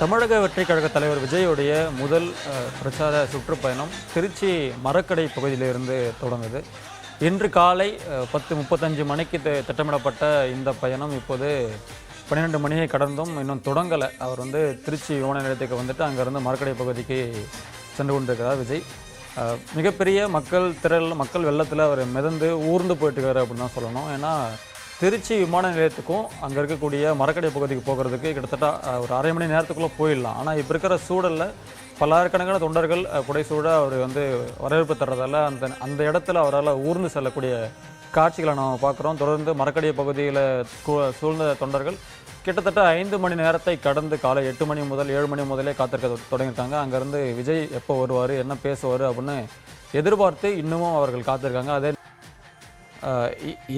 தமிழக வெற்றிக் கழக தலைவர் விஜயோடைய முதல் பிரச்சார சுற்றுப்பயணம் திருச்சி மரக்கடை பகுதியிலிருந்து தொடங்குது. இன்று காலை 10:35 மணிக்கு திட்டமிடப்பட்ட இந்த பயணம் இப்போது 12 மணியை கடந்தும் இன்னும் தொடங்கலை. அவர் திருச்சி விமான நிலையத்துக்கு வந்துட்டு அங்கேருந்து மரக்கடை பகுதிக்கு சென்று கொண்டிருக்கிறார் விஜய். மிகப்பெரிய மக்கள் வெள்ளத்தில் அவர் மிதந்து ஊர்ந்து போயிட்டுருக்காரு அப்படின்னு தான் சொல்லணும். ஏன்னா திருச்சி விமான நிலையத்துக்கும் அங்கே இருக்கக்கூடிய மரக்கடை பகுதிக்கு போகிறதுக்கு கிட்டத்தட்ட ஒரு அரை மணி நேரத்துக்குள்ளே போயிடலாம். ஆனால் இப்போ இருக்கிற சூழலில் பல்லாயிரக்கணக்கான தொண்டர்கள் புடைசூட அவர் வரவேற்பு தர்றதால அந்த இடத்துல அவரால் ஊர்ந்து செல்லக்கூடிய காட்சிகளை நம்ம பார்க்குறோம். தொடர்ந்து மரக்கடை பகுதியில் சூழ்ந்த தொண்டர்கள் கிட்டத்தட்ட 5 மணி நேரத்தை கடந்து காலை 8 மணி முதல் 7 மணி முதலே காத்திருக்க தொடங்கிட்டாங்க. அங்கேருந்து விஜய் எப்போ வருவார், என்ன பேசுவார் அப்படின்னு எதிர்பார்த்து இன்னமும் அவர்கள் காத்திருக்காங்க. அதே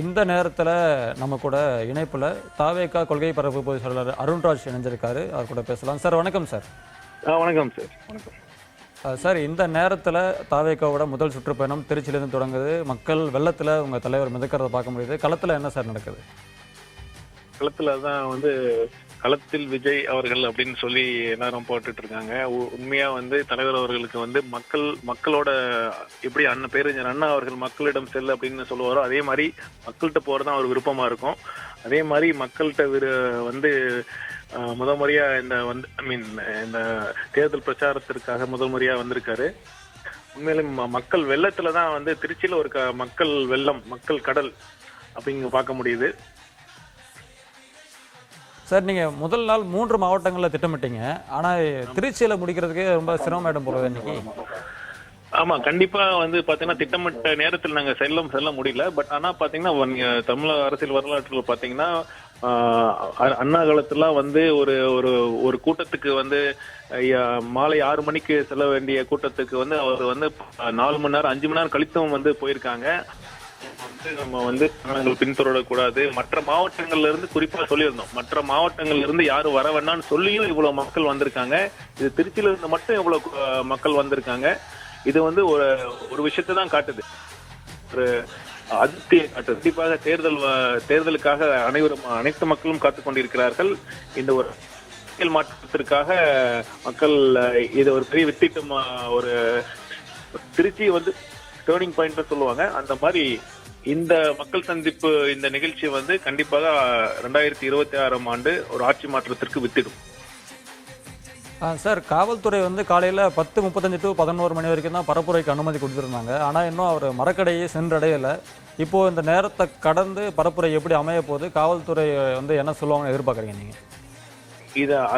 இந்த நேரத்தில் நம்ம கூட இணைப்பில் தாவேகா கொள்கை பரப்பு பொதுச் செயலாளர் அருண்ராஜ் இணைஞ்சிருக்காரு. அவர் கூட பேசலாம். சார் வணக்கம். சார் வணக்கம். சார் வணக்கம். சார் இந்த நேரத்தில் தாவேகாவோட முதல் சுற்றுப்பயணம் திருச்சியிலேருந்து தொடங்குது. மக்கள் வெள்ளத்தில் உங்கள் தலைவர் மிதக்கிறத பார்க்க முடியுது. களத்தில் என்ன சார் நடக்குது? களத்துல தான் களத்தில் விஜய் அவர்கள் அப்படின்னு சொல்லி எல்லாரும் போட்டுட்டு இருக்காங்க. உண்மையா தலைவர் அவர்களுக்கு மக்களோட எப்படி பேரறிஞர் அண்ணா அவர்கள் மக்களிடம் செல்ல அப்படின்னு சொல்லுவாரோ அதே மாதிரி மக்கள்கிட்ட போறதுதான் அவர் விருப்பமா இருக்கும். அதே மாதிரி மக்கள்கிட்ட முதல் முறையா இந்த தேர்தல் பிரச்சாரத்திற்காக முதல் முறையா வந்திருக்காரு. உண்மையிலும் மக்கள் வெள்ளத்துல தான் திருச்சியில ஒரு மக்கள் வெள்ளம், மக்கள் கடல் அப்படிங்க பார்க்க முடியுது. சார் நீங்கள் முதல் நாள் 3 மாவட்டங்களில் திட்டமிட்டீங்க. ஆனால் திருச்சியில் முடிக்கிறதுக்கு ரொம்ப சிரமமாயிடும் போல இன்னைக்கு. ஆமா, கண்டிப்பா பாத்தீங்கன்னா திட்டமிட்ட நேரத்தில் நாங்க செல்ல முடியல. பட் ஆனா பாத்தீங்கன்னா தமிழக அரசியல் வரலாற்றுல பாத்தீங்கன்னா அண்ணா காலத்துலாம் ஒரு கூட்டத்துக்கு மாலை 6 மணிக்கு செல்ல வேண்டிய கூட்டத்துக்கு அவர் 4 மணி நேரம் 5 மணி நேரம் கழித்தும் போயிருக்காங்க. நம்ம பின்தொடரக்கூடாது. மற்ற மாவட்டங்கள்ல இருந்து குறிப்பா சொல்லியிருந்தோம், மற்ற மாவட்டங்கள்ல இருந்து யாரும் வர வேண்டாம்னு சொல்லியும் இவ்வளவு மக்கள் வந்திருக்காங்க. இது திருச்சியில இருந்து மட்டும் இவ்வளவு மக்கள் வந்திருக்காங்க. இது ஒரு விஷயத்தை தான் காட்டுது, ஒரு அதிருப்தியை காட்டுது. கண்டிப்பாக தேர்தலுக்காக அனைத்து மக்களும் காத்துக் கொண்டிருக்கிறார்கள். இந்த ஒரு அரசியல் மாற்றத்திற்காக மக்கள் இது ஒரு பெரிய வித்திட்டம், ஒரு திருச்சி டேர்னிங் பாயிண்ட் சொல்லுவாங்க. அந்த மாதிரி இந்த மக்கள் சந்திப்பு, இந்த நிகழ்ச்சி கண்டிப்பாக 2026ஆம் ஆண்டு ஒரு ஆட்சி மாற்றத்திற்கு வித்திடும். சார், காவல்துறை காலையில் 10:35 to 11 மணி வரைக்கும் தான் பரப்புரைக்கு அனுமதி கொடுத்துருந்தாங்க. ஆனால் இன்னும் அவர் மரக்கடையை சென்றடையலை. இப்போ இந்த நேரத்தை கடந்து பரப்புரை எப்படி அமைய போகுது, காவல்துறை என்ன சொல்லுவாங்கன்னு எதிர்பார்க்குறீங்க நீங்கள்?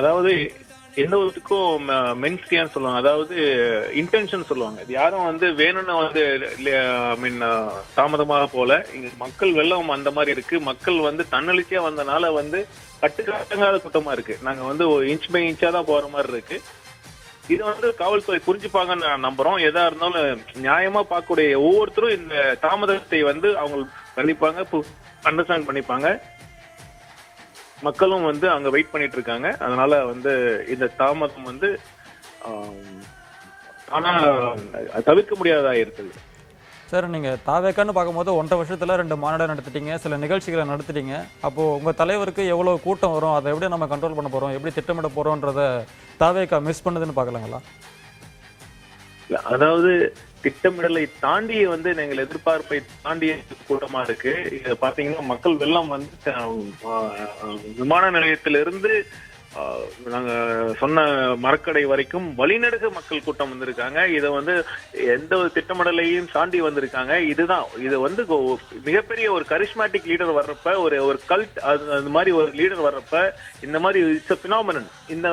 அதாவது எந்த ஒருத்துக்கும் மென்ஸ்டியான்னு சொல்லுவாங்க, அதாவது இன்டென்ஷன் சொல்லுவாங்க. இது யாரும் வேணும்னு தாமதமாக போல. இங்க மக்கள் வெள்ளம் அந்த மாதிரி இருக்கு. மக்கள் தன்னெழுச்சியா வந்தனால கட்டுக்காட்டங்காத கூட்டமா இருக்கு. நாங்க இன்ச் பை இன்ச்சா தான் போற மாதிரி இருக்கு. இது காவல்துறை புரிஞ்சுப்பாங்கன்னு நான் நம்புறோம். எதா இருந்தாலும் நியாயமா பார்க்கக்கூடிய ஒவ்வொருத்தரும் இந்த தாமதத்தை அவங்க கண்டிப்பாங்க அண்டர்ஸ்டாண்ட் பண்ணிப்பாங்க. மக்களும் அங்க வெயிட் பண்ணிட்டு இருக்காங்க. அதனால இந்த தாமதம் ஆனா தவிர்க்க முடியாததா இருக்குது. சார், நீங்கள் தாவேக்கான்னு பார்க்கும்போது 1.5 வருஷத்துல 2 மாநாடு நடத்திட்டீங்க, சில நிகழ்ச்சிகளை நடத்திட்டீங்க. அப்போது உங்கள் தலைவருக்கு எவ்வளோ கூட்டம் வரும், அதை எப்படி நம்ம கண்ட்ரோல் பண்ண போகிறோம், எப்படி திட்டமிட போகிறோன்றத தாவேக்கா மிஸ் பண்ணுதுன்னு பார்க்கலாங்களா? அதாவது திட்டமிடலை தாண்டி நீங்கள் எதிர்பார்ப்பை தாண்டிய கூட்டமா இருக்கு. இது பாத்தீங்கன்னா மக்கள் வெள்ளம் விமான நிலையத்திலிருந்து நாங்க சொன்ன மரக்கடை வரைக்கும் வழிநெடுக மக்கள் கூட்டம் வந்திருக்காங்க. இதை எந்த ஒரு திட்டமிடலையும் தாண்டி வந்திருக்காங்க. இது மிகப்பெரிய ஒரு கரிஸ்மேட்டிக் லீடர் வர்றப்ப, ஒரு கல்ட் அந்த மாதிரி ஒரு லீடர் வர்றப்ப இந்த மாதிரி இட்ஸ் எ பினாமினன். இந்த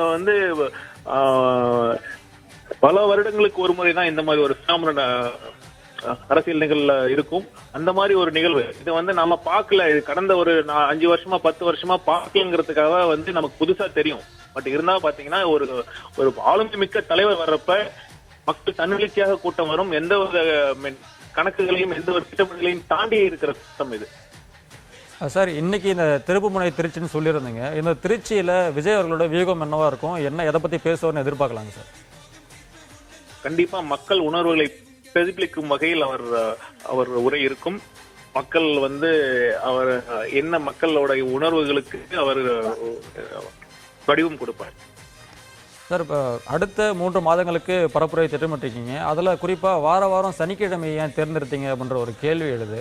பல வருடங்களுக்கு ஒரு முறை தான் இந்த மாதிரி ஒரு பினாமினன் அரசியல் நிகழ்வுல இருக்கும். அந்த மாதிரி ஒரு நிகழ்வு இது நம்ம பார்க்கல. இது கடந்த ஒரு 5 வருஷமா 10 வருஷமா பார்க்கலங்கிறதுக்காக நமக்கு புதுசா தெரியும். பட் இருந்தா பாத்தீங்கன்னா ஒரு ஆளுமை மிக்க தலைவர் வர்றப்ப மக்கள் தன்னெழுச்சியாக கூட்டம் வரும். எந்த ஒரு கணக்குகளையும் எந்த ஒரு திட்டமிடலையும் தாண்டி இருக்கிற கூட்டம் இது. சார், இன்னைக்கு இந்த திருப்புமுனை திருச்சின்னு சொல்லியிருந்தீங்க. இந்த திருச்சியில விஜய் அவர்களோட வியூகம் என்னவா இருக்கும், எதை பத்தி பேசுவார்னு எதிர்பார்க்கலாங்க சார்? கண்டிப்பா மக்கள் உணர்வுகளை பிரதிபலிக்கும் வகையில் அவர் உரை இருக்கும். மக்கள் அவர் என்ன மக்களோட உணர்வுகளுக்கு அவர் வடிவம் கொடுப்பார். சார் இப்போ அடுத்த 3 மாதங்களுக்கு பரப்புரை திட்டமிட்டிருக்கீங்க. அதில் குறிப்பாக வார வாரம் சனிக்கிழமை ஏன் தேர்ந்தெடுத்தீங்க அப்படின்ற ஒரு கேள்வி எழுது.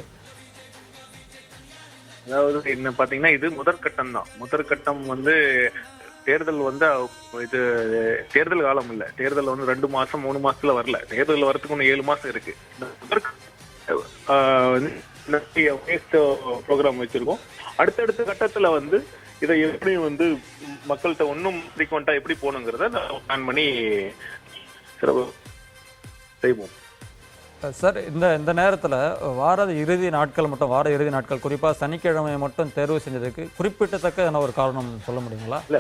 அதாவது என்ன பாத்தீங்கன்னா, இது முதற்கட்டம் தான். முதற்கட்டம் வந்து தேர்தல் வந்து இது தேர்தல் காலம் இல்ல. தேர்தல் வந்து 2 மாசம் 3 மாசத்துல வரல. தேர்தல் வரதுக்கு இன்னும் 7 மாசம் இருக்கு. ப்ரோக்ராம் வச்சிருக்கோம். அடுத்தடுத்த கட்டத்துல வந்து இதை எப்படி வந்து மக்கள்கிட்ட இன்னும் ஃப்ரீக்வெண்டா எப்படி போகணுங்கிறத பிளான் பண்ணி செய்வோம். சார் இந்த நேரத்தில் வார இறுதி நாட்கள் குறிப்பாக சனிக்கிழமை மட்டும் தேர்வு செஞ்சதுக்கு குறிப்பிட்டத்தக்க என்ன ஒரு காரணம் சொல்ல முடியுங்களா? இல்ல,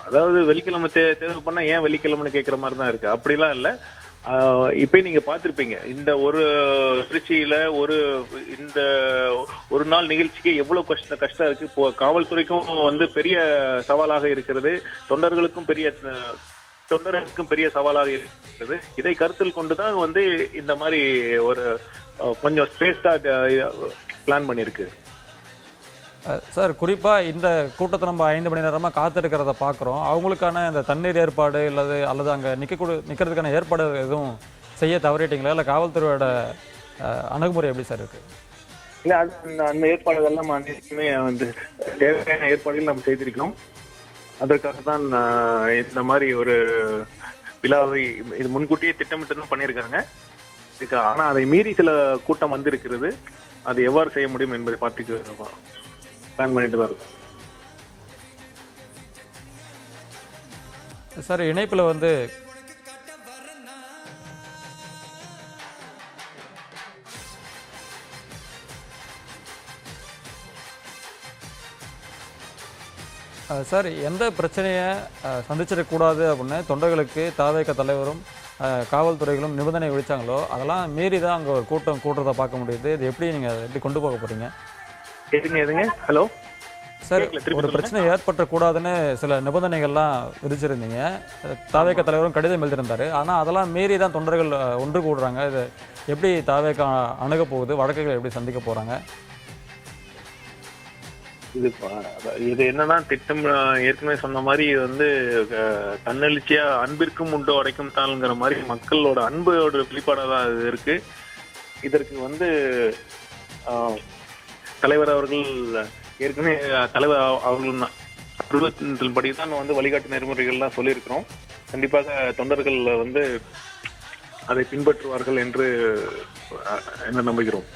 அதாவது வெள்ளிக்கிழமை தேர்வு பண்ணா ஏன் வெள்ளிக்கிழமைன்னு கேட்குற மாதிரி தான் இருக்கு. அப்படிலாம் இல்லை. இப்ப நீங்க பார்த்திருப்பீங்க, இந்த ஒரு திருச்சியில இந்த ஒரு நாள் நிகழ்ச்சிக்கு எவ்வளவு கஷ்டம் இருக்கு. இப்போ காவல்துறைக்கும் வந்து பெரிய சவாலாக இருக்கிறது, தொண்டர்களுக்கும் பெரிய சவாலாக இருக்கிறது. இதை கருத்தில் கொண்டுதான் வந்து இந்த மாதிரி ஒரு கொஞ்சம் ஸ்பேஸ்டா பிளான் பண்ணிருக்கு. சார் குறிப்பாக இந்த கூட்டத்தை நம்ம 5 மணி நேரமாக காத்திருக்கிறத பார்க்குறோம். அவங்களுக்கான இந்த தண்ணீர் ஏற்பாடு அல்லது அங்கே நிற்கிறதுக்கான ஏற்பாடு எதுவும் செய்ய தவறிட்டீங்களா? இல்லை காவல்துறையோட அணுகுமுறை எப்படி சார் இருக்கு? இல்லை, அந்த ஏற்பாடுகள்லாம் அனைத்துமே வந்து தேவையான ஏற்பாடுகள் நம்ம செய்திருக்கிறோம். அதற்காக தான் இந்த மாதிரி ஒரு விழாவை இது முன்கூட்டியே திட்டமிட்டு தான் பண்ணியிருக்காங்க. ஆனால் அதை மீறி சில கூட்டம் வந்திருக்கிறது. அது எவ்வாறு செய்ய முடியும் என்பதை பார்த்து பிளான் பண்ணிட்டு தான் இருக்கும். சார் இணைப்பில் வந்து சார் எந்த பிரச்சனையை சந்திச்சிடக்கூடாது அப்படின்னு தொண்டர்களுக்கு தாவேக தலைவரும் காவல்துறைகளும் நிபந்தனை விதிச்சாங்களோ அதெல்லாம் மீறி தான் அங்கே ஒரு கூட்டம் கூட்டுறதை பார்க்க முடியுது. இது எப்படி நீங்கள் எப்படி கொண்டு போக போகிறீங்க? எதுங்க? ஹலோ சார், ஒரு பிரச்சனை ஏற்பட்டக்கூடாதுன்னு சில நிபந்தனைகள்லாம் விதிச்சிருந்தீங்க. தாவேக தலைவரும் கடிதம் எழுதியிருந்தாரு. ஆனால் அதெல்லாம் மீறி தான் தொண்டர்கள் ஒன்று கூடுறாங்க. இது எப்படி தாவேக அணுக போகுது? வழக்குகளை எப்படி சந்திக்க போகிறாங்க? இது என்னதான் திட்டம், ஏற்கனவே சொன்ன மாதிரி வந்து தன்னெழுச்சியா அன்பிற்கும் உண்டோ அடைக்கும் தாள்ங்கிற மாதிரி மக்களோட அன்போட வெளிப்பாடாக தான் இது இருக்கு. இதற்கு வந்து தலைவர் அவர்கள் ஏற்கனவே அவர்கள் படிதான் வந்து வழிகாட்டு நெறிமுறைகள்லாம் சொல்லியிருக்கிறோம். கண்டிப்பாக தொண்டர்கள் வந்து அதை பின்பற்றுவார்கள் என்று நம்புகிறோம்.